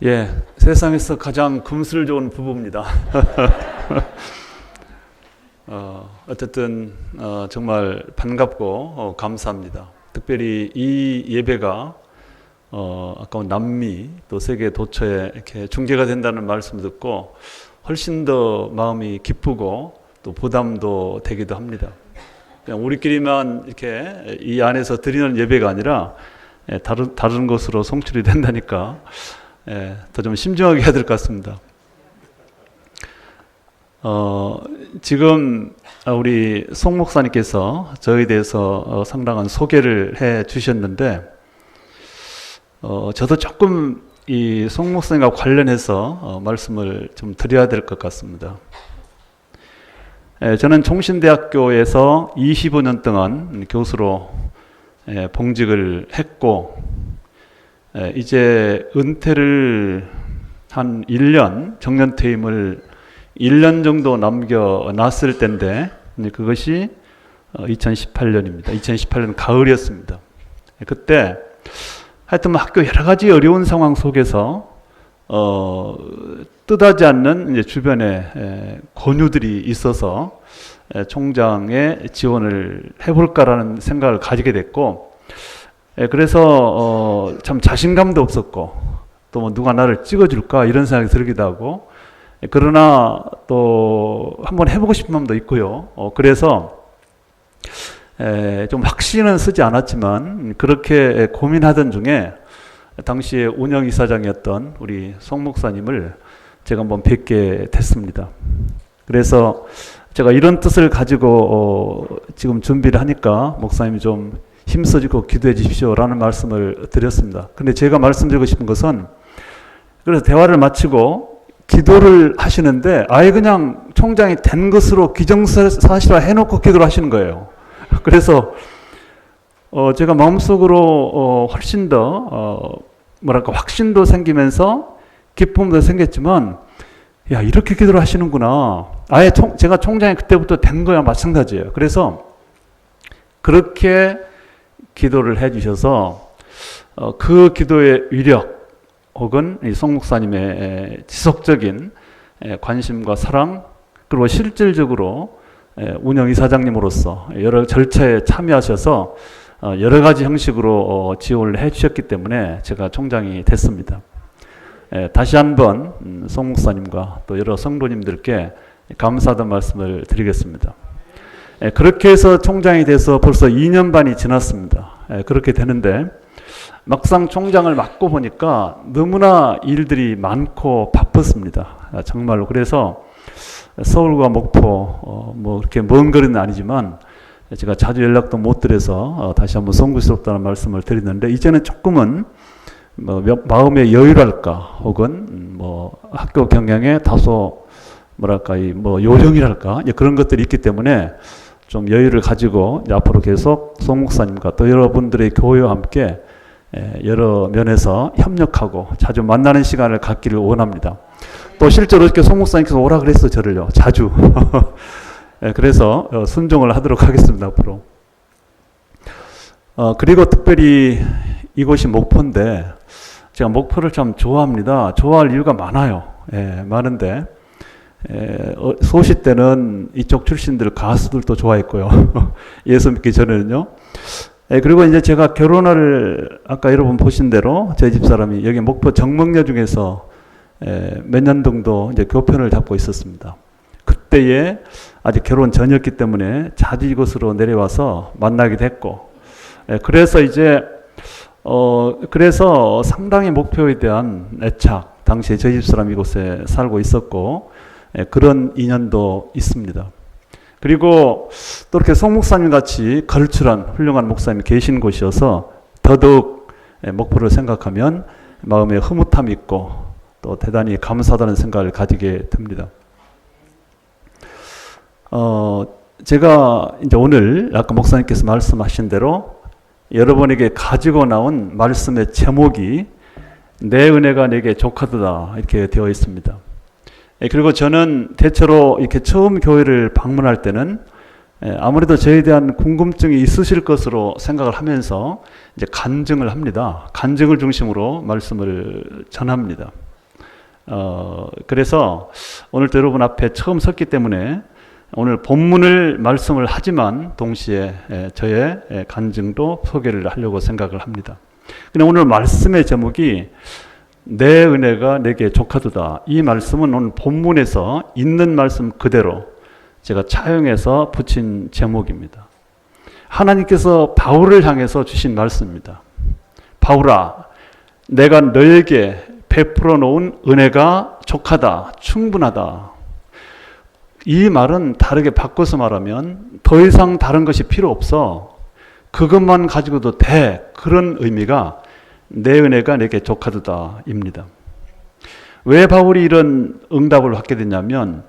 예, 세상에서 가장 금슬 좋은 부부입니다. 어쨌든 정말 반갑고 감사합니다. 특별히 이 예배가 아까운 남미 또 세계 도처에 이렇게 중계가 된다는 말씀 듣고 훨씬 더 마음이 기쁘고 또 부담도 되기도 합니다. 그냥 우리끼리만 이렇게 이 안에서 드리는 예배가 아니라 다른 곳으로 송출이 된다니까 더 좀 신중하게 해야 될 것 같습니다. 지금 우리 송 목사님께서 저에 대해서 상당한 소개를 해 주셨는데 저도 조금 이 송 목사님과 관련해서 말씀을 좀 드려야 될 것 같습니다. 저는 총신대학교에서 25년 동안 교수로 봉직을 했고 이제 은퇴를 한 1년, 정년퇴임을 1년 정도 남겨놨을 때인데 그것이 2018년입니다. 2018년 가을이었습니다. 그때 하여튼 학교 여러 가지 어려운 상황 속에서 뜻하지 않는 이제 주변에 권유들이 있어서 총장에 지원을 해볼까라는 생각을 가지게 됐고 그래서 참 자신감도 없었고 또 뭐 누가 나를 찍어줄까 이런 생각이 들기도 하고 그러나 또 한번 해보고 싶은 마음도 있고요. 그래서 좀 확신은 쓰지 않았지만 그렇게 고민하던 중에 당시에 운영이사장이었던 우리 송 목사님을 제가 한번 뵙게 됐습니다. 그래서 제가 이런 뜻을 가지고 지금 준비를 하니까 목사님이 좀 힘써주고 기도해 주십시오라는 말씀을 드렸습니다. 근데 제가 말씀드리고 싶은 것은 그래서 대화를 마치고 기도를 하시는데 아예 그냥 총장이 된 것으로 기정사실화 해놓고 기도를 하시는 거예요. 그래서 제가 마음속으로 훨씬 더 확신도 생기면서 기쁨도 생겼지만 야 이렇게 기도를 하시는구나. 아예 제가 총장이 그때부터 된 거야 마찬가지예요. 그래서 그렇게 기도를 해주셔서 그 기도의 위력 혹은 송 목사님의 지속적인 관심과 사랑 그리고 실질적으로 운영이사장님으로서 여러 절차에 참여하셔서 여러 가지 형식으로 지원을 해주셨기 때문에 제가 총장이 됐습니다. 다시 한번 송 목사님과 또 여러 성도님들께 감사하다는 말씀을 드리겠습니다. 그렇게 해서 총장이 돼서 벌써 2년 반이 지났습니다. 그렇게 되는데 막상 총장을 맡고 보니까 너무나 일들이 많고 바빴습니다. 정말로. 그래서 서울과 목포 뭐 그렇게 먼 거리는 아니지만 제가 자주 연락도 못 드려서 다시 한번 송구스럽다는 말씀을 드리는데 이제는 조금은 뭐 마음의 여유랄까 혹은 뭐 학교 경영에 다소 뭐 요령이랄까 그런 것들이 있기 때문에 좀 여유를 가지고 앞으로 계속 송 목사님과 또 여러분들의 교회와 함께 여러 면에서 협력하고 자주 만나는 시간을 갖기를 원합니다. 또 실제로 이렇게 송 목사님께서 오라 그랬어요. 저를요. 자주. 그래서 순종을 하도록 하겠습니다. 앞으로. 그리고 특별히 이곳이 목포인데 제가 목포를 참 좋아합니다. 좋아할 이유가 많아요. 많은데 소시 때는 이쪽 출신들 가수들도 좋아했고요. 예수 믿기 전에는요. 그리고 이제 제가 결혼을 아까 여러분 보신 대로 저희 집사람이 여기 목포 정명녀 중에서 몇 년 정도 이제 교편을 잡고 있었습니다. 그때에 아직 결혼 전이었기 때문에 자주 이곳으로 내려와서 만나기도 했고 그래서 이제 그래서 상당히 목표에 대한 애착 당시에 저희 집사람이 이곳에 살고 있었고 그런 인연도 있습니다. 그리고 또 이렇게 송 목사님 같이 걸출한 훌륭한 목사님이 계신 곳이어서 더더욱 목포를 생각하면 마음에 흐뭇함이 있고 또 대단히 감사하다는 생각을 가지게 됩니다. 제가 이제 오늘 아까 목사님께서 말씀하신 대로 여러분에게 가지고 나온 말씀의 제목이 내 은혜가 내게 족하도다 이렇게 되어 있습니다. 그리고 저는 대체로 이렇게 처음 교회를 방문할 때는 아무래도 저에 대한 궁금증이 있으실 것으로 생각을 하면서 이제 간증을 합니다. 간증을 중심으로 말씀을 전합니다. 그래서 오늘도 여러분 앞에 처음 섰기 때문에 오늘 본문을 말씀을 하지만 동시에 저의 간증도 소개를 하려고 생각을 합니다. 근데 오늘 말씀의 제목이 내 은혜가 내게 족하도다. 이 말씀은 오늘 본문에서 있는 말씀 그대로 제가 차용해서 붙인 제목입니다. 하나님께서 바울을 향해서 주신 말씀입니다. 바울아, 내가 너에게 베풀어 놓은 은혜가 족하다, 충분하다. 이 말은 다르게 바꿔서 말하면 더 이상 다른 것이 필요 없어. 그것만 가지고도 돼. 그런 의미가 내 은혜가 내게 족하도다 입니다. 왜 바울이 이런 응답을 받게 됐냐면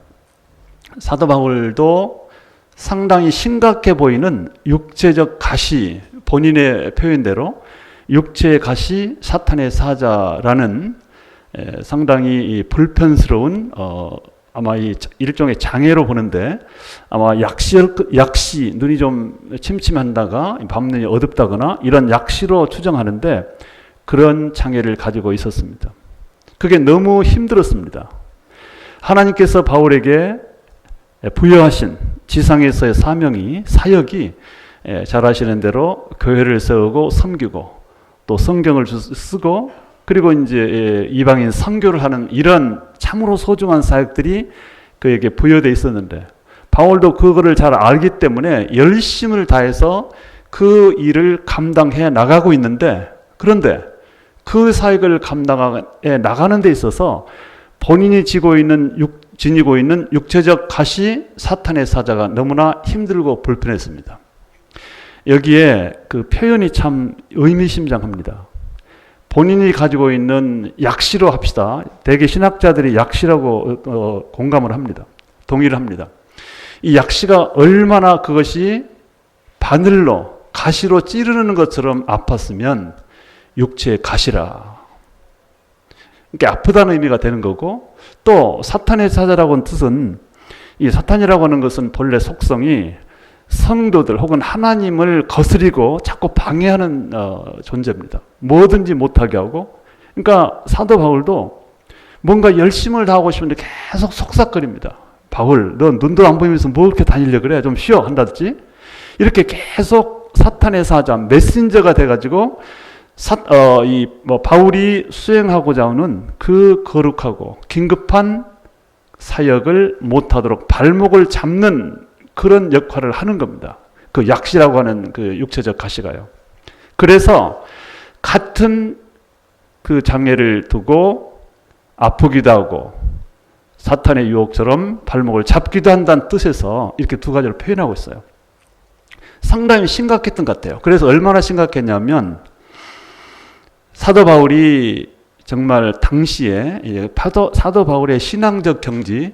사도 바울도 상당히 심각해 보이는 육체적 가시, 본인의 표현대로 육체의 가시 사탄의 사자라는 상당히 불편스러운 아마 이 일종의 장애로 보는데 아마 약시 눈이 좀 침침한다가 밤눈이 어둡다거나 이런 약시로 추정하는데 그런 장애를 가지고 있었습니다. 그게 너무 힘들었습니다. 하나님께서 바울에게 부여하신 지상에서의 사역이 잘 아시는 대로 교회를 세우고 섬기고 또 성경을 쓰고 그리고 이제 이방인 선교를 하는 이런 참으로 소중한 사역들이 그에게 부여되어 있었는데 바울도 그거를 잘 알기 때문에 열심을 다해서 그 일을 감당해 나가고 있는데 그런데 그 사역을 감당해 나가는 데 있어서 본인이 지니고 있는 육체적 가시 사탄의 사자가 너무나 힘들고 불편했습니다. 여기에 그 표현이 참 의미심장합니다. 본인이 가지고 있는 약시로 합시다. 대개 신학자들이 약시라고 공감을 합니다. 동의를 합니다. 이 약시가 얼마나 그것이 바늘로 가시로 찌르는 것처럼 아팠으면 육체의 가시라. 이게 아프다는 의미가 되는 거고 또 사탄의 사자라고 하는 뜻은 이 사탄이라고 하는 것은 본래 속성이 성도들 혹은 하나님을 거스리고 자꾸 방해하는 존재입니다. 뭐든지 못하게 하고 그러니까 사도 바울도 뭔가 열심을 다하고 싶은데 계속 속삭거립니다. 바울 너 눈도 안 보이면서 뭐 이렇게 다니려 그래 좀 쉬어 한다든지 이렇게 계속 사탄의 사자 메신저가 돼가지고 바울이 수행하고자 하는 그 거룩하고 긴급한 사역을 못하도록 발목을 잡는 그런 역할을 하는 겁니다. 그 약시라고 하는 그 육체적 가시가요. 그래서 같은 그 장애를 두고 아프기도 하고 사탄의 유혹처럼 발목을 잡기도 한다는 뜻에서 이렇게 두 가지를 표현하고 있어요. 상당히 심각했던 것 같아요. 그래서 얼마나 심각했냐면 사도 바울이 정말 당시에 사도 바울의 신앙적 경지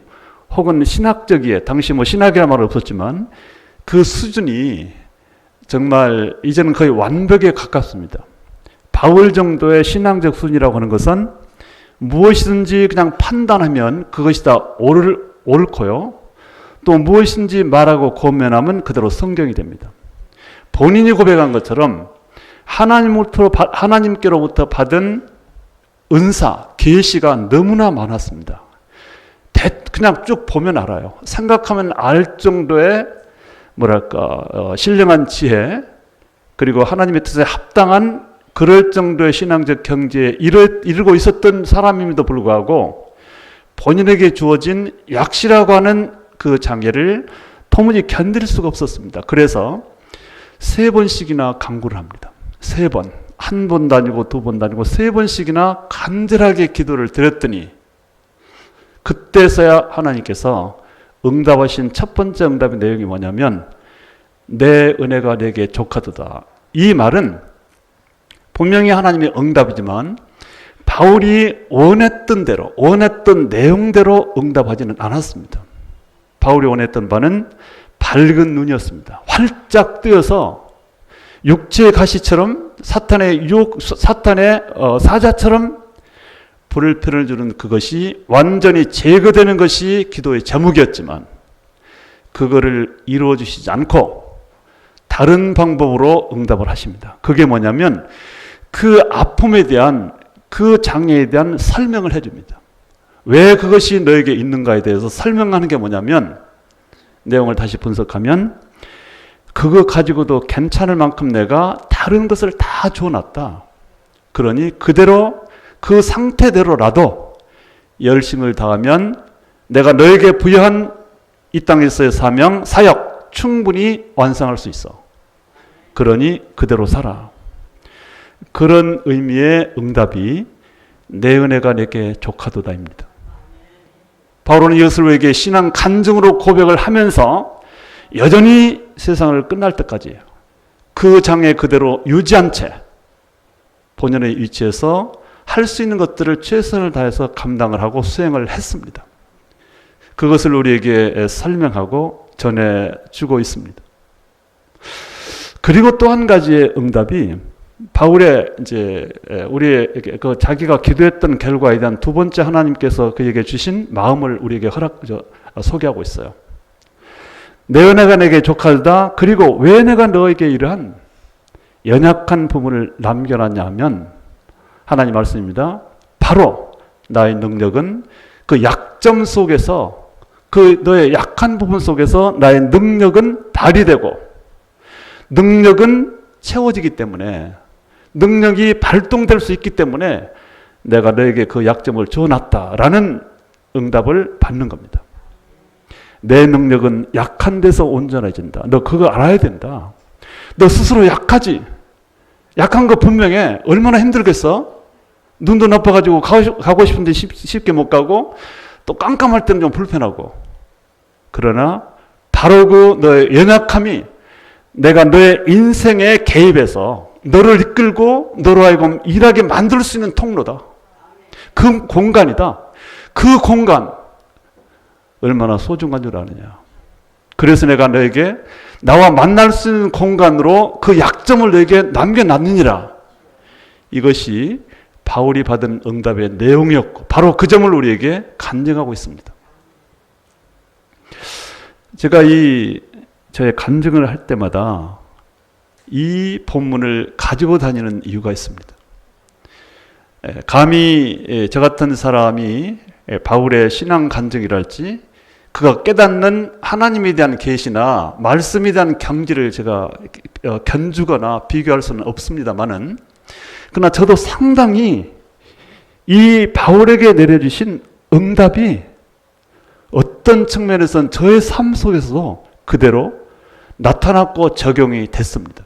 혹은 신학적이에 당시 신학이라는 말은 없었지만 그 수준이 정말 이제는 거의 완벽에 가깝습니다. 바울 정도의 신앙적 수준이라고 하는 것은 무엇이든지 그냥 판단하면 그것이 다 옳고요. 또 무엇인지 말하고 고면하면 그대로 성경이 됩니다. 본인이 고백한 것처럼 하나님께로부터 받은 은사, 계시가 너무나 많았습니다. 그냥 쭉 보면 알아요. 생각하면 알 정도의 신령한 지혜 그리고 하나님의 뜻에 합당한 그럴 정도의 신앙적 경지에 이르고 있었던 사람임에도 불구하고 본인에게 주어진 약시라고 하는 그 장애를 도무지 견딜 수가 없었습니다. 그래서 3번씩이나 간구를 합니다. 3번. 한 번도 아니고 2번도 아니고 3번씩이나 간절하게 기도를 드렸더니 그때서야 하나님께서 응답하신 첫 번째 응답의 내용이 뭐냐면 내 은혜가 내게 족하도다. 이 말은 분명히 하나님의 응답이지만 바울이 원했던 대로 원했던 내용대로 응답하지는 않았습니다. 바울이 원했던 바는 밝은 눈이었습니다. 활짝 뜨여서 육체의 가시처럼 사탄의 사자처럼 불편을 주는 그것이 완전히 제거되는 것이 기도의 제목이었지만 그거를 이루어 주시지 않고 다른 방법으로 응답을 하십니다. 그게 뭐냐면 그 아픔에 대한 그 장애에 대한 설명을 해줍니다. 왜 그것이 너에게 있는가에 대해서 설명하는 게 뭐냐면, 내용을 다시 분석하면 그거 가지고도 괜찮을 만큼 내가 다른 것을 다 줘놨다. 그러니 그대로 그 상태대로라도 열심을 다하면 내가 너에게 부여한 이 땅에서의 사명, 사역 충분히 완성할 수 있어. 그러니 그대로 살아. 그런 의미의 응답이 내 은혜가 내게 족하도다입니다. 바울은 이것을 우리에게 신앙 간증으로 고백을 하면서 여전히 세상을 끝날 때까지 그 장애 그대로 유지한 채 본연의 위치에서 할 수 있는 것들을 최선을 다해서 감당을 하고 수행을 했습니다. 그것을 우리에게 설명하고 전해주고 있습니다. 그리고 또 한 가지의 응답이 바울의 이제 우리에게 그 자기가 기도했던 결과에 대한 두 번째 하나님께서 그에게 주신 마음을 우리에게 소개하고 있어요. 내 은혜가 내게 족하다. 그리고 왜 내가 너에게 이러한 연약한 부분을 남겨놨냐 하면 하나님 말씀입니다. 바로 나의 능력은 그 약점 속에서 그 너의 약한 부분 속에서 나의 능력은 발휘되고 능력은 채워지기 때문에 능력이 발동될 수 있기 때문에 내가 너에게 그 약점을 줘놨다라는 응답을 받는 겁니다. 내 능력은 약한 데서 온전해진다. 너 그거 알아야 된다. 너 스스로 약하지. 약한 거 분명해. 얼마나 힘들겠어? 눈도 나빠가지고 가고 싶은데 쉽게 못 가고 또 깜깜할 때는 좀 불편하고. 그러나 바로 그 너의 연약함이 내가 너의 인생에 개입해서 너를 이끌고 너로 하여금 일하게 만들 수 있는 통로다. 그 공간이다. 그 공간 얼마나 소중한 줄 아느냐. 그래서 내가 너에게 나와 만날 수 있는 공간으로 그 약점을 너에게 남겨놨느니라. 이것이 바울이 받은 응답의 내용이었고 바로 그 점을 우리에게 간증하고 있습니다. 제가 저의 간증을 할 때마다 이 본문을 가지고 다니는 이유가 있습니다. 감히 저 같은 사람이 바울의 신앙 간증이랄지 그가 깨닫는 하나님에 대한 계시나 말씀에 대한 경지를 제가 견주거나 비교할 수는 없습니다만은 그러나 저도 상당히 이 바울에게 내려주신 응답이 어떤 측면에서는 저의 삶 속에서도 그대로 나타났고 적용이 됐습니다.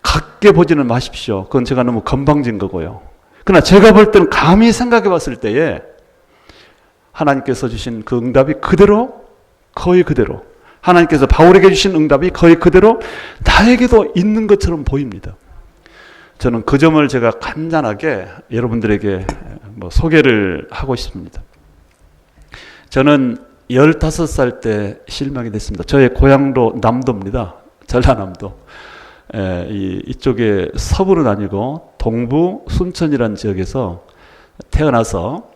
같게 보지는 마십시오. 그건 제가 너무 건방진 거고요. 그러나 제가 볼 때는 감히 생각해 봤을 때에 하나님께서 주신 그 응답이 그대로 거의 그대로 하나님께서 바울에게 주신 응답이 거의 그대로 나에게도 있는 것처럼 보입니다. 저는 그 점을 제가 간단하게 여러분들에게 소개를 하고 싶습니다. 저는 15살 때 실명이 됐습니다. 저의 고향도 남도입니다. 전라남도. 이쪽에 서부는 아니고 동부 순천이라는 지역에서 태어나서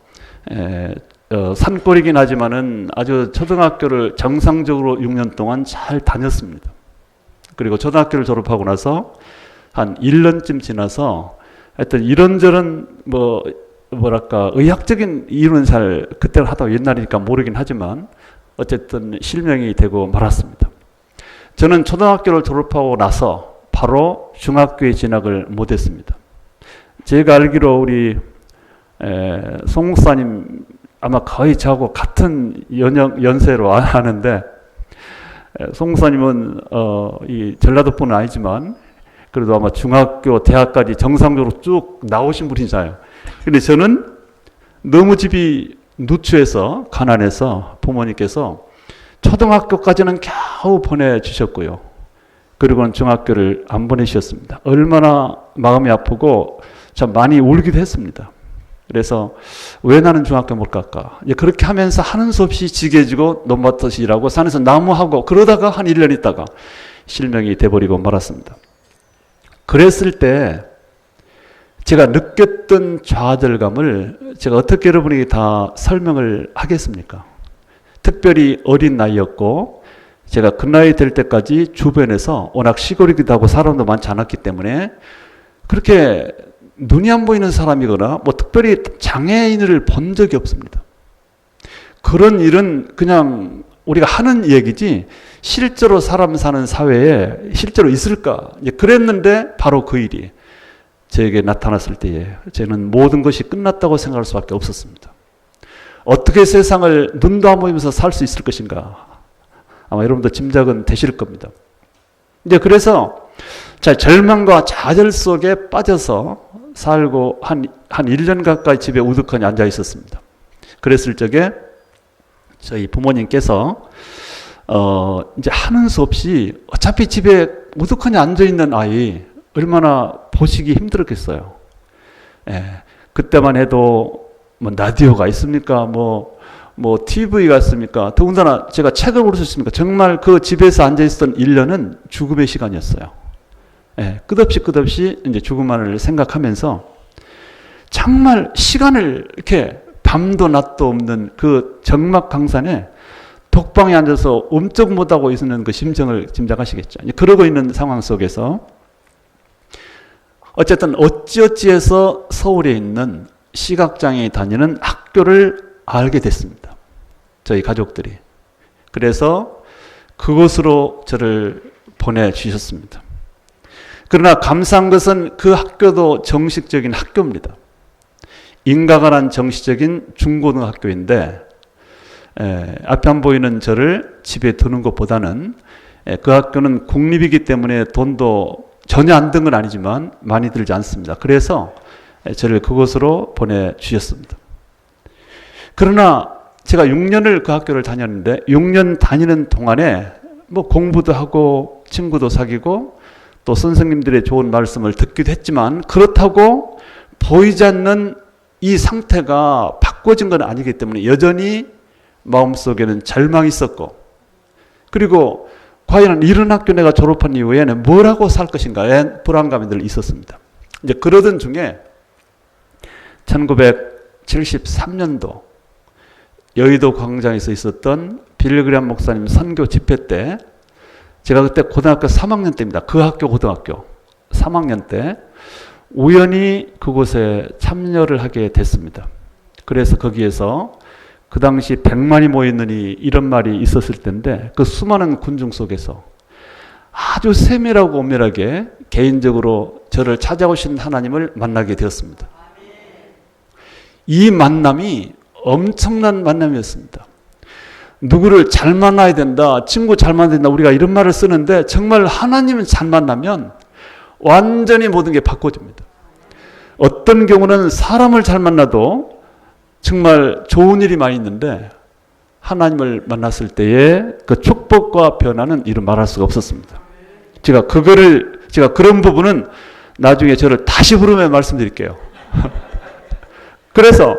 산골이긴 하지만은 아주 초등학교를 정상적으로 6년 동안 잘 다녔습니다. 그리고 초등학교를 졸업하고 나서 한 1년쯤 지나서 하여튼 이런저런 의학적인 이유는 잘 그때는 하다 옛날이니까 모르긴 하지만 어쨌든 실명이 되고 말았습니다. 저는 초등학교를 졸업하고 나서 바로 중학교에 진학을 못했습니다. 제가 알기로 우리 송 목사님 아마 거의 저하고 같은 연세로 아는데 송 목사님은 이 전라도뿐은 아니지만 그래도 아마 중학교, 대학까지 정상적으로 쭉 나오신 분이잖아요. 근데 저는 너무 집이 누추해서 가난해서 부모님께서 초등학교까지는 겨우 보내주셨고요. 그리고는 중학교를 안 보내주셨습니다. 얼마나 마음이 아프고 참 많이 울기도 했습니다. 그래서 왜 나는 중학교 못 갈까? 그렇게 하면서 하는 수 없이 지게지고 논밭에서 일하고 산에서 나무하고 그러다가 한 1년 있다가 실명이 돼버리고 말았습니다. 그랬을 때 제가 느꼈던 좌절감을 제가 어떻게 여러분에게 다 설명을 하겠습니까? 특별히 어린 나이였고 제가 그 나이 될 때까지 주변에서 워낙 시골이기도 하고 사람도 많지 않았기 때문에 그렇게 눈이 안 보이는 사람이거나 뭐 특별히 장애인을 본 적이 없습니다. 그런 일은 그냥 우리가 하는 얘기지 실제로 사람 사는 사회에 실제로 있을까? 그랬는데 바로 그 일이 저에게 나타났을 때에 저는 모든 것이 끝났다고 생각할 수밖에 없었습니다. 어떻게 세상을 눈도 안 보이면서 살 수 있을 것인가? 아마 여러분도 짐작은 되실 겁니다. 이제 그래서 절망과 좌절 속에 빠져서 살고 한 1년 가까이 집에 우두커니 앉아 있었습니다. 그랬을 적에 저희 부모님께서 이제 하는 수 없이 어차피 집에 우두커니 앉아 있는 아이 얼마나 보시기 힘들었겠어요. 예, 그때만 해도 뭐 라디오가 있습니까? 뭐 TV가 있습니까? 더군다나 제가 책을 볼 수 있습니까? 정말 그 집에서 앉아 있었던 1년은 죽음의 시간이었어요. 예, 끝없이 이제 죽음만을 생각하면서 정말 시간을 이렇게 밤도 낮도 없는 그 적막강산에 독방에 앉아서 엄쩍 못하고 있는 그 심정을 짐작하시겠죠. 그러고 있는 상황 속에서 어쨌든 어찌어찌해서 서울에 있는 시각장애인이 다니는 학교를 알게 됐습니다. 저희 가족들이. 그래서 그곳으로 저를 보내주셨습니다. 그러나 감사한 것은 그 학교도 정식적인 학교입니다. 인가관한 정식적인 중고등학교인데 앞에 안 보이는 저를 집에 두는 것보다는 그 학교는 공립이기 때문에 돈도 전혀 안 든 건 아니지만 많이 들지 않습니다. 그래서 저를 그곳으로 보내주셨습니다. 그러나 제가 6년을 그 학교를 다녔는데 6년 다니는 동안에 뭐 공부도 하고 친구도 사귀고 또 선생님들의 좋은 말씀을 듣기도 했지만 그렇다고 보이지 않는 이 상태가 바꿔진 건 아니기 때문에 여전히 마음속에는 절망이 있었고 그리고 과연 이런 학교 내가 졸업한 이후에는 뭘 하고 살 것인가에 불안감이 늘 있었습니다. 이제 그러던 중에 1973년도 여의도 광장에서 있었던 빌리그램 목사님 선교 집회 때 제가 그때 고등학교 3학년 때입니다. 그 학교 고등학교 3학년 때 우연히 그곳에 참여를 하게 됐습니다. 그래서 거기에서 그 당시 100만이 모였느니 이런 말이 있었을 텐데 그 수많은 군중 속에서 아주 세밀하고 엄밀하게 개인적으로 저를 찾아오신 하나님을 만나게 되었습니다. 이 만남이 엄청난 만남이었습니다. 누구를 잘 만나야 된다, 친구 잘 만나야 된다, 우리가 이런 말을 쓰는데 정말 하나님을 잘 만나면 완전히 모든 게 바꿔집니다. 어떤 경우는 사람을 잘 만나도 정말 좋은 일이 많이 있는데 하나님을 만났을 때의 그 축복과 변화는 이루 말할 수가 없었습니다. 제가 그런 부분은 나중에 저를 다시 부르면 말씀드릴게요. 그래서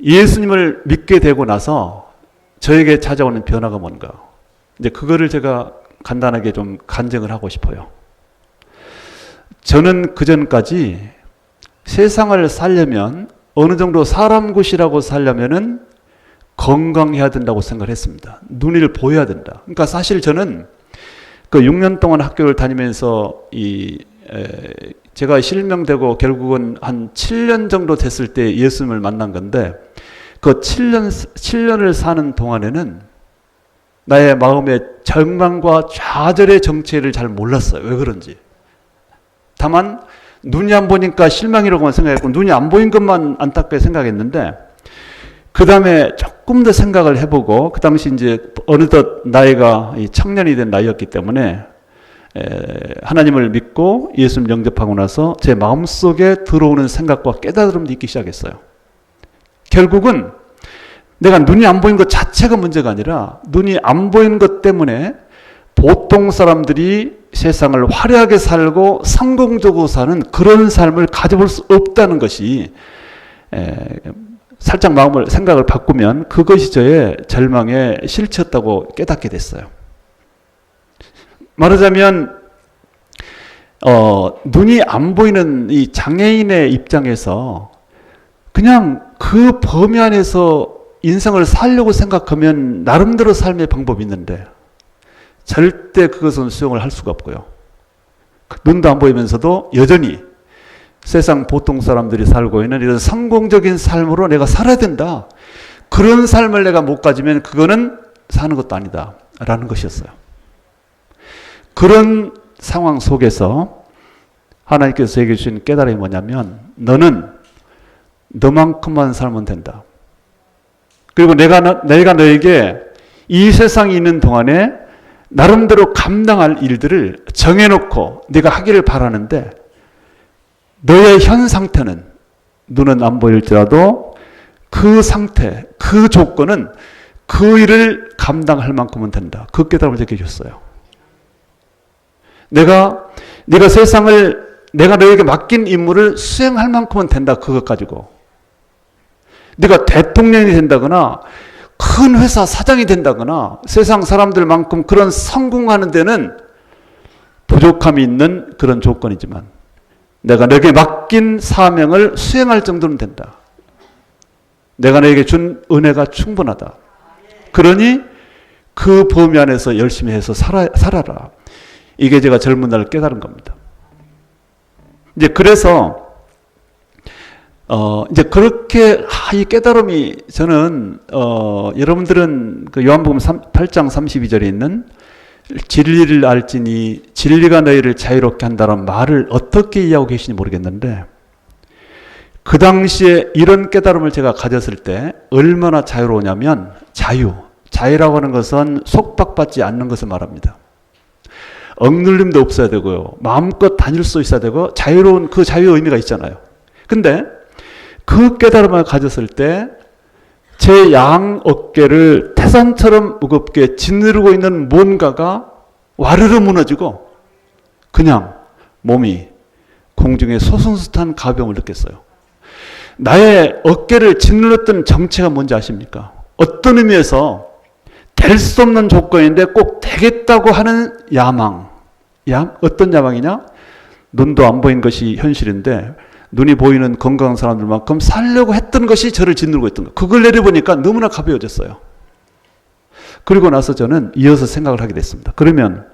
예수님을 믿게 되고 나서 저에게 찾아오는 변화가 뭔가. 이제 그거를 제가 간단하게 좀 간증을 하고 싶어요. 저는 그전까지 세상을 살려면 어느 정도 사람 굿이라고 살려면은 건강해야 된다고 생각을 했습니다. 눈을 보여야 된다. 그러니까 사실 저는 그 6년 동안 학교를 다니면서 제가 실명되고 결국은 한 7년 정도 됐을 때 예수님을 만난 건데 그 7년을 사는 동안에는 나의 마음의 절망과 좌절의 정체를 잘 몰랐어요. 왜 그런지. 다만 눈이 안 보니까 실망이라고만 생각했고 눈이 안 보인 것만 안타깝게 생각했는데 그 다음에 조금 더 생각을 해보고 그 당시 이제 어느덧 나이가 청년이 된 나이였기 때문에 하나님을 믿고 예수님 영접하고 나서 제 마음속에 들어오는 생각과 깨달음도 있기 시작했어요. 결국은 내가 눈이 안 보인 것 자체가 문제가 아니라 눈이 안 보이는 것 때문에 보통 사람들이 세상을 화려하게 살고 성공적으로 사는 그런 삶을 가져볼 수 없다는 것이 살짝 생각을 바꾸면 그것이 저의 절망의 실체였다고 깨닫게 됐어요. 말하자면 눈이 안 보이는 이 장애인의 입장에서 그냥 그 범위 안에서 인생을 살려고 생각하면 나름대로 삶의 방법이 있는데 절대 그것은 수용을 할 수가 없고요. 눈도 안 보이면서도 여전히 세상 보통 사람들이 살고 있는 이런 성공적인 삶으로 내가 살아야 된다. 그런 삶을 내가 못 가지면 그거는 사는 것도 아니다. 라는 것이었어요. 그런 상황 속에서 하나님께서 얘기해 주신 깨달음이 뭐냐면 너는 너만큼만 살면 된다. 그리고 내가 너에게 이 세상에 있는 동안에 나름대로 감당할 일들을 정해놓고 네가 하기를 바라는데 너의 현 상태는 눈은 안 보일지라도 그 상태, 그 조건은 그 일을 감당할 만큼은 된다. 그 깨달음을 제게 줬어요. 네가 세상을 내가 너에게 맡긴 임무를 수행할 만큼은 된다. 그것 가지고. 네가 대통령이 된다거나 큰 회사 사장이 된다거나 세상 사람들만큼 그런 성공하는 데는 부족함이 있는 그런 조건이지만 내가 너에게 맡긴 사명을 수행할 정도는 된다. 내가 너에게 준 은혜가 충분하다. 그러니 그 범위 안에서 열심히 해서 살아라. 이게 제가 젊은 날 깨달은 겁니다. 이제 그래서 이제 그렇게 이 깨달음이 저는 여러분들은 그 요한복음 8장 32절에 있는 진리를 알지니 진리가 너희를 자유롭게 한다는 말을 어떻게 이해하고 계시는지 모르겠는데 그 당시에 이런 깨달음을 제가 가졌을 때 얼마나 자유로우냐면 자유라고 하는 것은 속박받지 않는 것을 말합니다. 억눌림도 없어야 되고요. 마음껏 다닐 수 있어야 되고 자유로운 그 자유의 의미가 있잖아요. 근데 그 깨달음을 가졌을 때 제 양 어깨를 태산처럼 무겁게 짓누르고 있는 뭔가가 와르르 무너지고 그냥 몸이 공중에 소순수탄 가벼움을 느꼈어요. 나의 어깨를 짓눌렀던 정체가 뭔지 아십니까? 어떤 의미에서 될 수 없는 조건인데 꼭 되겠다고 하는 야망. 어떤 야망이냐? 눈도 안 보인 것이 현실인데 눈이 보이는 건강한 사람들만큼 살려고 했던 것이 저를 짓누르고 있던 것. 그걸 내려보니까 너무나 가벼워졌어요. 그리고 나서 저는 이어서 생각을 하게 됐습니다. 그러면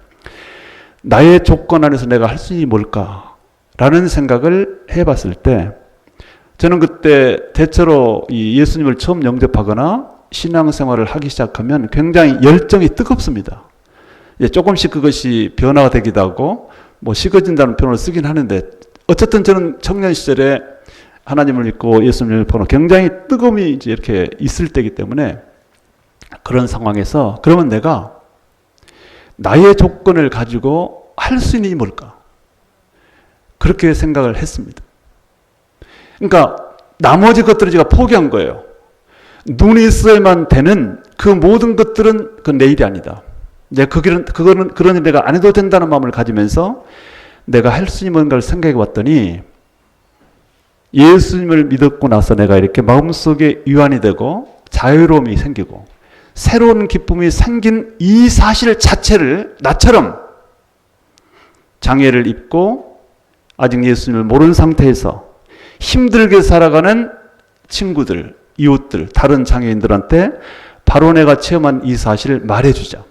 나의 조건 안에서 내가 할 수 있는 게 뭘까라는 생각을 해봤을 때 저는 그때 대체로 이 예수님을 처음 영접하거나 신앙생활을 하기 시작하면 굉장히 열정이 뜨겁습니다. 조금씩 그것이 변화가 되기도 하고 뭐 식어진다는 표현을 쓰긴 하는데 어쨌든 저는 청년 시절에 하나님을 믿고 예수님을 믿고 굉장히 뜨거움이 이제 이렇게 있을 때이기 때문에 그런 상황에서 그러면 내가 나의 조건을 가지고 할 수 있는 게 뭘까? 그렇게 생각을 했습니다. 그러니까 나머지 것들을 제가 포기한 거예요. 눈이 있어야만 되는 그 모든 것들은 그건 내 일이 아니다. 그런 일 내가 안 해도 된다는 마음을 가지면서 내가 할 수 있는 뭔가를 생각해 봤더니 예수님을 믿었고 나서 내가 이렇게 마음속에 유한이 되고 자유로움이 생기고 새로운 기쁨이 생긴 이 사실 자체를 나처럼 장애를 입고 아직 예수님을 모르는 상태에서 힘들게 살아가는 친구들, 이웃들, 다른 장애인들한테 바로 내가 체험한 이 사실을 말해주자.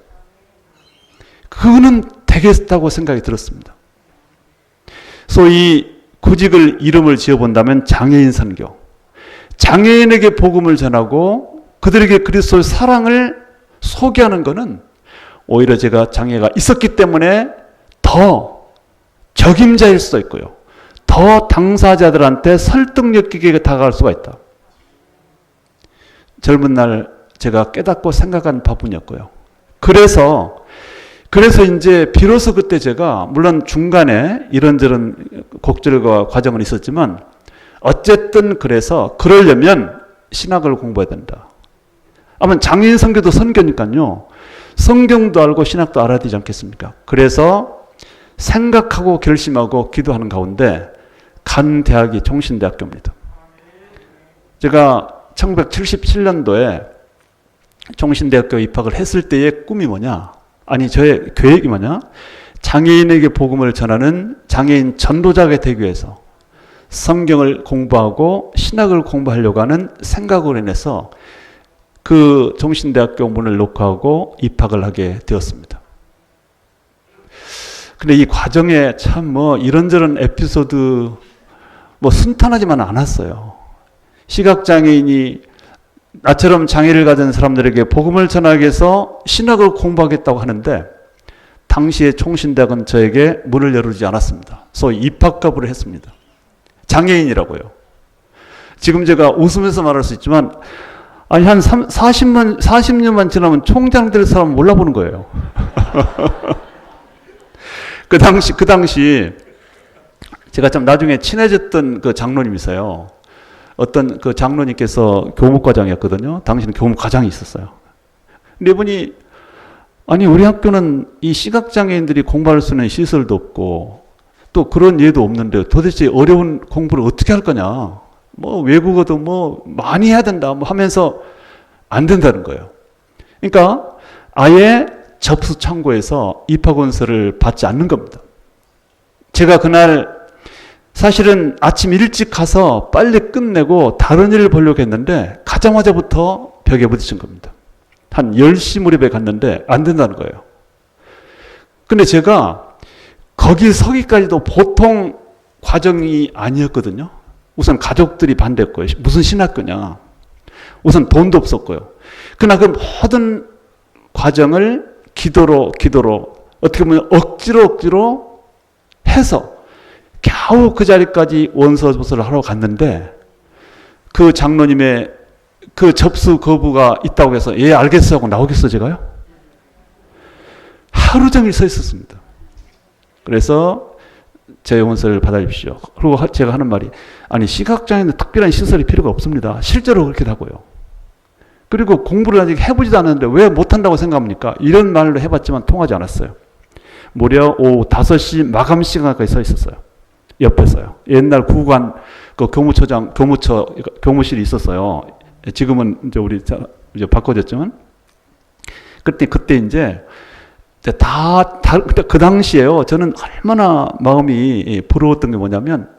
그거는 되겠다고 생각이 들었습니다. 소위 구직을 이름을 지어본다면 장애인 선교. 장애인에게 복음을 전하고 그들에게 그리스도의 사랑을 소개하는 것은 오히려 제가 장애가 있었기 때문에 더 적임자일 수도 있고요. 더 당사자들한테 설득력 있게 다가갈 수가 있다. 젊은 날 제가 깨닫고 생각한 바뿐이었고요. 그래서 이제 비로소 그때 제가 물론 중간에 이런저런 곡절과 과정은 있었지만 어쨌든 그래서 그러려면 신학을 공부해야 된다. 아마 장애인 선교도 선교니까요. 성경도 알고 신학도 알아야 되지 않겠습니까? 그래서 생각하고 결심하고 기도하는 가운데 간 대학이 종신대학교입니다. 제가 1977년도에 종신대학교 입학을 했을 때의 꿈이 뭐냐? 아니 저의 계획이 뭐냐? 장애인에게 복음을 전하는 장애인 전도자가 되기 위해서 성경을 공부하고 신학을 공부하려고 하는 생각으로 인해서 그 종신대학교 문을 녹화하고 입학을 하게 되었습니다. 근데 이 과정에 참 뭐 이런저런 에피소드 뭐 순탄하지만 않았어요. 시각장애인이 나처럼 장애를 가진 사람들에게 복음을 전하기 위해서 신학을 공부하겠다고 하는데 당시에 총신대학은 저에게 문을 열어주지 않았습니다. 소위 입학거부를 했습니다. 장애인이라고요. 지금 제가 웃으면서 말할 수 있지만 아니 한 40년만 지나면 총장 될 사람 몰라보는 거예요. 그 당시 제가 참 나중에 친해졌던 그 장로님이세요. 어떤 그 장로님께서 교무과장이었거든요. 당시는 교무과장이 있었어요. 근데 이분이 아니 우리 학교는 이 시각장애인들이 공부할 수 있는 시설도 없고 또 그런 예도 없는데 도대체 어려운 공부를 어떻게 할 거냐. 뭐 외국어도 뭐 많이 해야 된다 뭐 하면서 안 된다는 거예요. 그러니까 아예 접수 창구에서 입학원서를 받지 않는 겁니다. 제가 그날 사실은 아침 일찍 가서 빨리 끝내고 다른 일을 보려고 했는데 가자마자부터 벽에 부딪힌 겁니다. 한 10시 무렵에 갔는데 안 된다는 거예요. 근데 제가 거기 서기까지도 보통 과정이 아니었거든요. 우선 가족들이 반대했고요. 무슨 신학교냐. 우선 돈도 없었고요. 그러나 그 모든 과정을 기도로 어떻게 보면 억지로 해서 겨우 그 자리까지 원서 접수를 하러 갔는데 그 장로님의 그 접수 거부가 있다고 해서 예 알겠어 하고 나오겠어 제가요? 하루 종일 서 있었습니다. 그래서 제 원서를 받아주십시오. 그리고 제가 하는 말이 아니 시각장애는 특별한 시설이 필요가 없습니다. 실제로 그렇게 하고요. 그리고 공부를 아직 해보지도 않았는데 왜 못한다고 생각합니까? 이런 말로 해봤지만 통하지 않았어요. 무려 오후 5시 마감 시간까지 서 있었어요. 옆에서요. 옛날 구관 그 교무실이 있었어요. 지금은 이제 우리 이제 바꿔졌지만 그때 이제 그 당시에요. 저는 얼마나 마음이 부러웠던 게 뭐냐면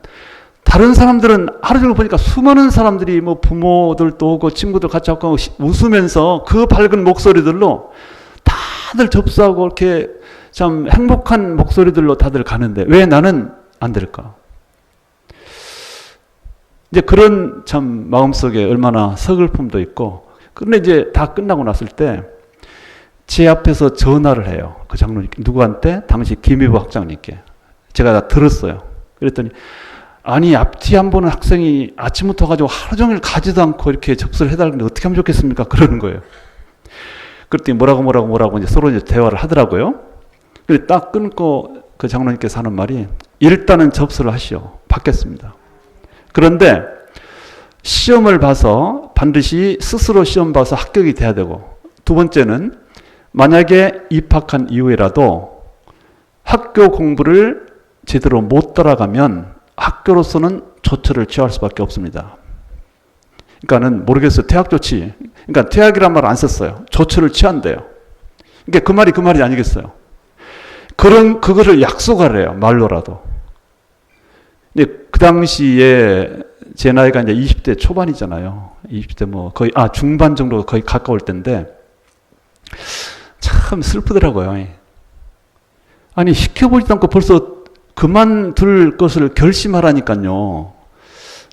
다른 사람들은 하루 종일 보니까 수많은 사람들이 뭐 부모들도 오고 친구들 같이 하고 웃으면서 그 밝은 목소리들로 다들 접수하고 이렇게 참 행복한 목소리들로 다들 가는데 왜 나는 안 될까? 이제 그런 참 마음속에 얼마나 서글픔도 있고 그런데 이제 다 끝나고 났을 때 제 앞에서 전화를 해요. 그 장로님께. 누구한테? 당시 김희부 학장님께. 제가 다 들었어요. 그랬더니 아니 앞뒤 안 보는 학생이 아침부터 가지고 하루 종일 가지도 않고 이렇게 접수를 해달라는데 어떻게 하면 좋겠습니까? 그러는 거예요. 그랬더니 뭐라고 이제 서로 이제 대화를 하더라고요. 근데 딱 끊고 그 장로님께서 하는 말이 일단은 접수를 하시오. 받겠습니다. 그런데 시험을 봐서 반드시 스스로 시험 봐서 합격이 돼야 되고 두 번째는 만약에 입학한 이후에라도 학교 공부를 제대로 못 따라가면 학교로서는 조처를 취할 수밖에 없습니다. 그러니까는 모르겠어요. 퇴학 조치. 그러니까 퇴학이란 말 안 썼어요. 조처를 취한대요. 그러니까 그 말이 아니겠어요. 그거를 약속하래요. 말로라도. 근데 그 당시에 제 나이가 이제 20대 초반이잖아요. 20대 뭐 거의 중반 정도 거의 가까울 때인데 참 슬프더라고요. 아니 시켜보지도 않고 벌써 그만둘 것을 결심하라니까요.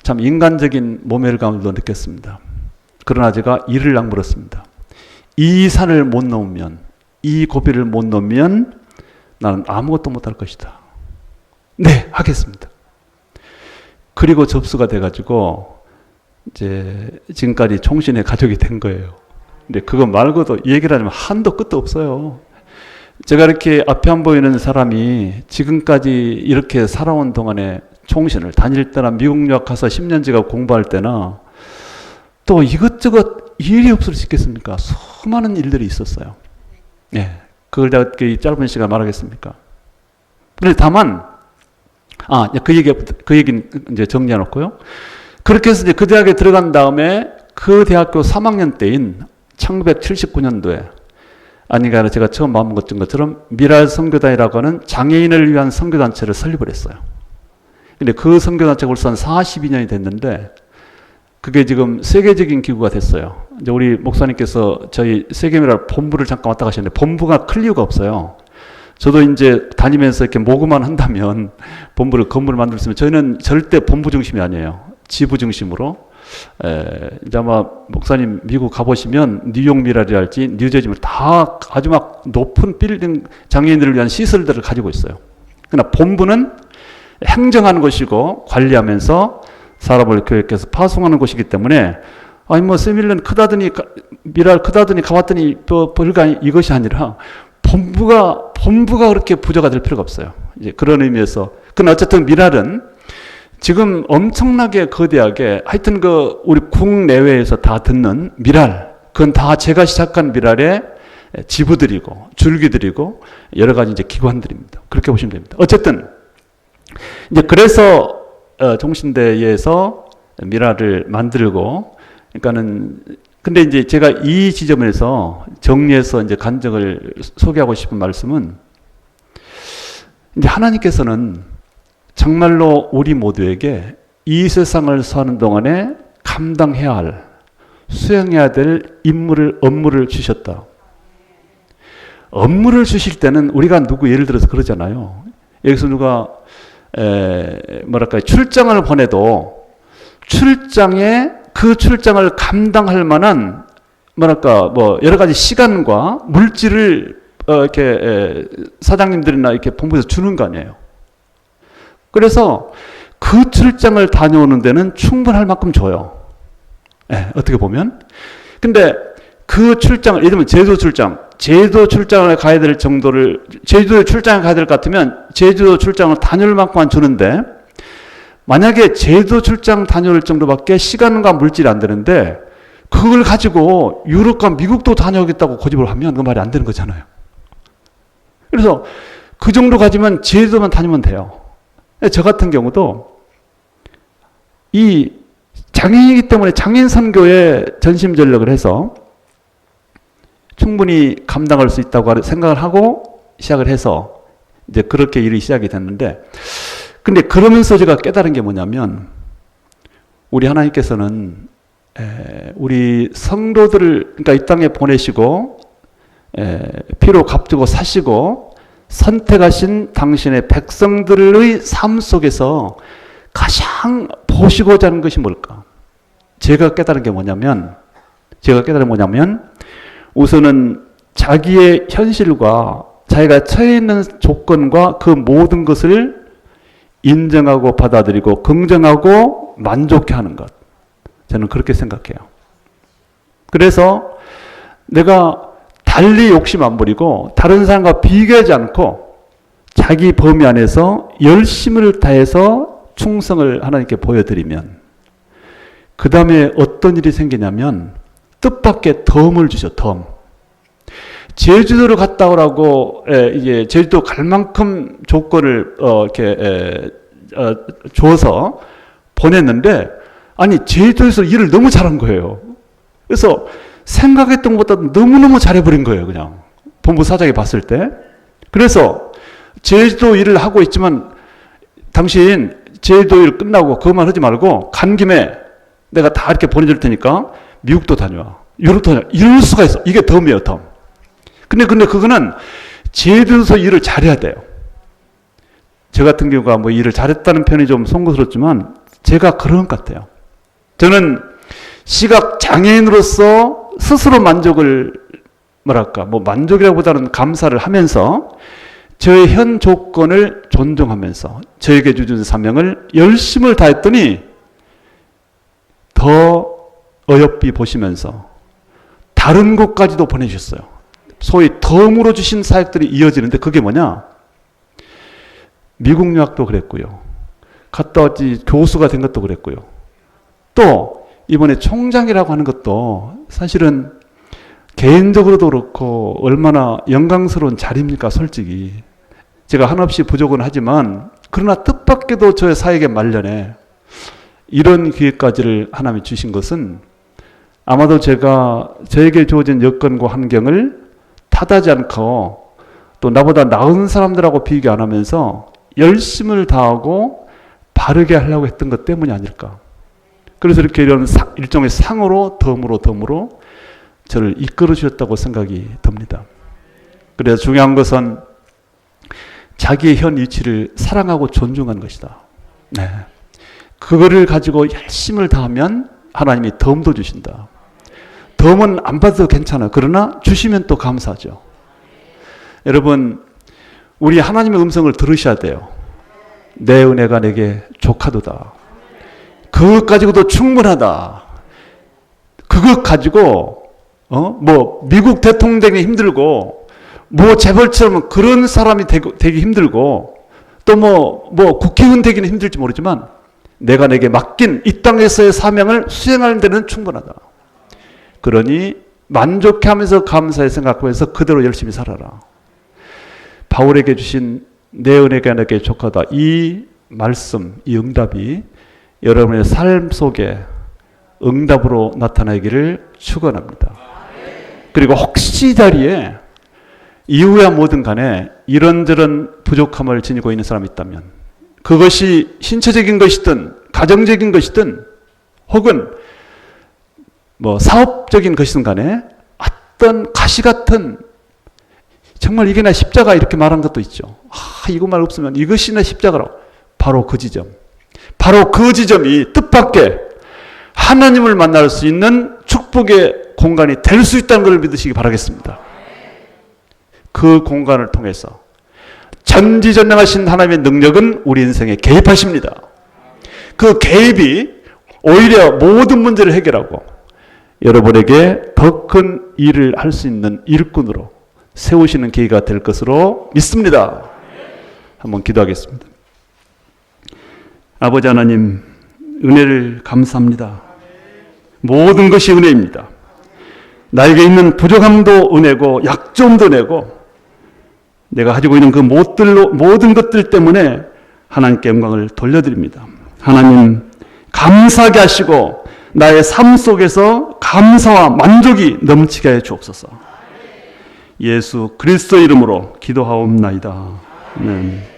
참 인간적인 모멸감도 느꼈습니다. 그러나 제가 이를 악물었습니다. 이 산을 못 넘으면 이 고비를 못 넘으면 나는 아무것도 못할 것이다. 네, 하겠습니다. 그리고 접수가 돼가지고 이제 지금까지 총신의 가족이 된 거예요. 근데 그거 말고도 얘기를 하자면 한도 끝도 없어요. 제가 이렇게 앞에 안 보이는 사람이 지금까지 이렇게 살아온 동안에 총신을 다닐 때나 미국 유학 가서 10년째가 공부할 때나 또 이것저것 일이 없을 수 있겠습니까? 수많은 일들이 있었어요. 예, 그걸 제가 짧은 시간 말하겠습니까? 그런데 다만 그 얘기는 이제 정리해 놓고요. 그렇게 해서 이제 그 대학에 들어간 다음에 그 대학교 3학년 때인 1979년도에 아니가 제가 처음 마음 먹었던 것처럼 미랄 선교단이라고 하는 장애인을 위한 선교단체를 설립을 했어요. 근데 그 선교단체가 벌써 한 42년이 됐는데 그게 지금 세계적인 기구가 됐어요. 이제 우리 목사님께서 저희 세계미랄 본부를 잠깐 왔다 가셨는데 본부가 클 이유가 없어요. 저도 이제 다니면서 이렇게 모금만 한다면 건물을 만들었으면 저희는 절대 본부 중심이 아니에요. 지부 중심으로. 이제 아마 목사님 미국 가보시면 뉴욕 미랄이랄지 뉴저지 다 아주 막 높은 빌딩 장애인들을 위한 시설들을 가지고 있어요. 그러나 본부는 행정하는 것이고 관리하면서 사람을 교육해서 파송하는 곳이기 때문에 아니 뭐 세밀런 크다더니 미랄 크다더니 가봤더니 별거 아니 이것이 아니라 본부가 그렇게 부자가 될 필요가 없어요. 이제 그런 의미에서 그러나 어쨌든 미랄은 지금 엄청나게 거대하게 하여튼 우리 국내외에서 다 듣는 미랄 그건 다 제가 시작한 미랄의 지부들이고 줄기들이고 여러 가지 이제 기관들입니다. 그렇게 보시면 됩니다. 어쨌든 이제 그래서 종신대에서 미랄을 만들고 그러니까는 근데 이제 제가 이 지점에서 정리해서 이제 간증을 소개하고 싶은 말씀은 이제 하나님께서는 정말로 우리 모두에게 이 세상을 사는 동안에 감당해야 할 수행해야 될 업무를 주셨다. 업무를 주실 때는 우리가 예를 들어서 그러잖아요. 여기서 누가 출장을 보내도 그 출장을 감당할 만한 여러 가지 시간과 물질을 이렇게 사장님들이나 이렇게 본부에서 주는 거 아니에요. 그래서 그 출장을 다녀오는 데는 충분할 만큼 줘요. 어떻게 보면. 근데 그 출장을, 예를 들면 제주도 출장을 가야 될 정도를, 제주도 출장을 가야 될 것 같으면 제주도 출장을 다녀올 만큼만 주는데 만약에 제주도 출장 다녀올 정도밖에 시간과 물질이 안 되는데 그걸 가지고 유럽과 미국도 다녀오겠다고 고집을 하면 그 말이 안 되는 거잖아요. 그래서 그 정도 가지면 제주도만 다니면 돼요. 저 같은 경우도 이 장애인이기 때문에 장애인 선교에 전심전력을 해서 충분히 감당할 수 있다고 생각을 하고 시작을 해서 이제 그렇게 일이 시작이 됐는데 근데 그러면서 제가 깨달은 게 뭐냐면 우리 하나님께서는 우리 성도들을 그러니까 이 땅에 보내시고 피로 값주고 사시고 선택하신 당신의 백성들의 삶 속에서 가장 보시고자 하는 것이 뭘까? 제가 깨달은 게 뭐냐면 우선은 자기의 현실과 자기가 처해 있는 조건과 그 모든 것을 인정하고 받아들이고 긍정하고 만족해하는 것. 저는 그렇게 생각해요. 그래서 내가 달리 욕심 안 부리고 다른 사람과 비교하지 않고 자기 범위 안에서 열심을 다해서 충성을 하나님께 보여드리면 그 다음에 어떤 일이 생기냐면 뜻밖의 덤을 주죠. 덤. 제주도를 갔다 오라고 이제 제주도 갈 만큼 조건을 이렇게 줘서 보냈는데 아니 제주도에서 일을 너무 잘한 거예요. 그래서 생각했던 것보다 너무너무 잘해버린 거예요. 그냥 본부 사장이 봤을 때. 그래서 제주도 일을 하고 있지만 당신 제주도 일 끝나고 그것만 하지 말고 간 김에 내가 다 이렇게 보내줄 테니까 미국도 다녀와. 유럽도 다녀와. 이럴 수가 있어. 이게 덤이에요. 덤. 근데 그거는 제주도에서 일을 잘해야 돼요. 저 같은 경우가 뭐 일을 잘했다는 표현이 좀 송구스럽지만 제가 그런 것 같아요. 저는 시각 장애인으로서 스스로 만족을 만족이라기보다는 감사를 하면서 저의 현 조건을 존중하면서 저에게 주신 사명을 열심을 다했더니 더 어여삐 보시면서 다른 곳까지도 보내주셨어요. 소위 덤으로 주신 사역들이 이어지는데 그게 뭐냐? 미국 유학도 그랬고요. 갔다 왔지 교수가 된 것도 그랬고요. 또 이번에 총장이라고 하는 것도 사실은 개인적으로도 그렇고 얼마나 영광스러운 자리입니까? 솔직히. 제가 한없이 부족은 하지만 그러나 뜻밖에도 저의 사역의 말년에 이런 기회까지를 하나님이 주신 것은 아마도 제가 저에게 주어진 여건과 환경을 탓하지 않고 또 나보다 나은 사람들하고 비교 안 하면서 열심을 다하고 바르게 하려고 했던 것 때문이 아닐까. 그래서 이렇게 이런 일종의 상으로 덤으로 저를 이끌어 주셨다고 생각이 듭니다. 그래서 중요한 것은 자기의 현 위치를 사랑하고 존중하는 것이다. 네. 그거를 가지고 열심을 다하면 하나님이 덤도 주신다. 덤은 안 받아도 괜찮아. 그러나 주시면 또 감사하죠. 여러분, 우리 하나님의 음성을 들으셔야 돼요. 내 은혜가 내게 족하도다. 그것 가지고도 충분하다. 그것 가지고 뭐 미국 대통령 되기 힘들고 뭐 재벌처럼 그런 사람이 되기 힘들고 또 뭐 국회의원 되기는 힘들지 모르지만 내가 내게 맡긴 이 땅에서의 사명을 수행하는 데는 충분하다. 그러니 만족해하면서 감사의 생각하면서 그대로 열심히 살아라. 바울에게 주신 내 은혜가 내게 족하다. 이 말씀, 이 응답이 여러분의 삶 속에 응답으로 나타나기를 축원합니다. 그리고 혹시 이 자리에 이후야 뭐든 간에 이런저런 부족함을 지니고 있는 사람이 있다면 그것이 신체적인 것이든 가정적인 것이든 혹은 뭐 사업적인 것이든 간에 어떤 가시 같은 정말 이게 나 십자가 이렇게 말한 것도 있죠. 이것만 없으면 이것이 나 십자가라고. 바로 그 지점. 바로 그 지점이 뜻밖의 하나님을 만날 수 있는 축복의 공간이 될 수 있다는 걸 믿으시기 바라겠습니다. 그 공간을 통해서 전지전능하신 하나님의 능력은 우리 인생에 개입하십니다. 그 개입이 오히려 모든 문제를 해결하고 여러분에게 더 큰 일을 할 수 있는 일꾼으로 세우시는 계기가 될 것으로 믿습니다. 한번 기도하겠습니다. 아버지 하나님, 은혜를 감사합니다. 모든 것이 은혜입니다. 나에게 있는 부족함도 은혜고 약점도 은혜고 내가 가지고 있는 그 모든 것들 때문에 하나님께 영광을 돌려드립니다. 하나님, 감사하게 하시고 나의 삶 속에서 감사와 만족이 넘치게 해 주옵소서. 예수 그리스도 이름으로 기도하옵나이다. 아멘.